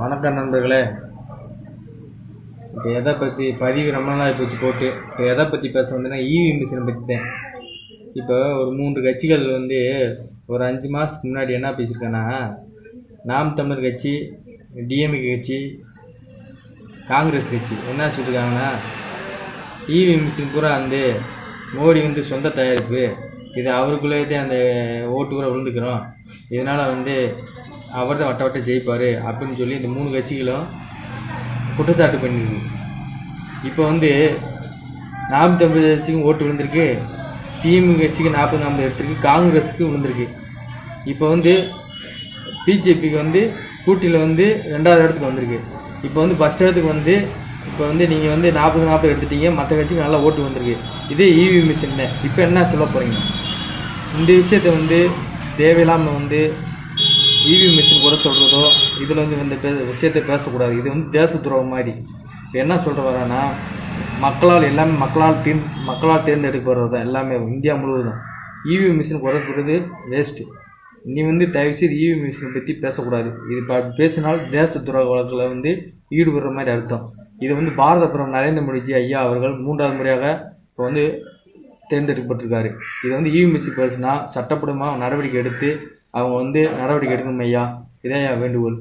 வணக்கம் நண்பர்களே. இப்போ எதை பற்றி பதிவு ரொம்ப நாள் போச்சு போட்டு இப்போ எதை பற்றி பேச வந்தேன்னா இவி மிஷினை பற்றி தான். இப்போ ஒரு 3 கட்சிகள் ஒரு 5 மாதத்துக்கு முன்னாடி என்ன பேசியிருக்கேன்னா, நாம் தமிழர் கட்சி, டிஎம்கே கட்சி, காங்கிரஸ் கட்சி என்ன சொல்லியிருக்காங்கன்னா, இவி மிஷின் பூரா மோடி சொந்த தயாரிப்பு, இது அவருக்குள்ளே தான் அந்த ஓட்டு கூட விழுந்துக்கிறோம், இதனால் அவர் தான் வட்ட ஜெயிப்பார் அப்படின்னு சொல்லி இந்த 3 கட்சிகளும் குற்றச்சாட்டு பண்ணியிருக்கு. இப்போ நாம் தமிழர் கட்சிக்கும் ஓட்டு விழுந்திருக்கு, டிஎம்கே கட்சிக்கு 40 எடுத்திருக்கு, காங்கிரஸுக்கு விழுந்திருக்கு. இப்போ பிஜேபிக்கு கூட்டியில் 2வது இடத்துக்கு வந்திருக்கு. இப்போ ஃபஸ்ட் இடத்துக்கு இப்போ நீங்கள் 40 எடுத்துட்டீங்க, மற்ற கட்சிக்கு நல்லா ஓட்டு வந்திருக்கு. இதே இவி மிஷின் தான். இப்போ என்ன சொல்ல போகிறீங்க? இந்த விஷயத்தை தேவையில்லாமல் இவி மிஷின் கூட சொல்கிறதோ இதில் இந்த விஷயத்தை பேசக்கூடாது. இது தேச துரோகம் மாதிரி. இப்போ என்ன சொல்கிற வரேன்னா, எல்லாமே மக்களால் தேர்ந்தெடுக்கப்படுறது தான் எல்லாமே இந்தியா முழுவதும். இவி மிஷின் குறை சொல்கிறது வேஸ்ட்டு. நீ தயவுசெய்து இவி மிஷினை பற்றி பேசக்கூடாது. இது இப்போ பேசினால் தேச துரோக வழக்கில் ஈடுபடுற மாதிரி அர்த்தம். இது பாரத பிரதமர் நரேந்திர மோடிஜி ஐயா அவர்கள் 3வது முறையாக இப்போ தேர்ந்தெடுக்கப்பட்டிருக்காரு. இது இவி மிஷின் பேசினா சட்டப்பூர்வமாக நடவடிக்கை எடுத்து அவங்க நடவடிக்கை எடுக்கணும் ஐயா. இதான் வேண்டுகோள்.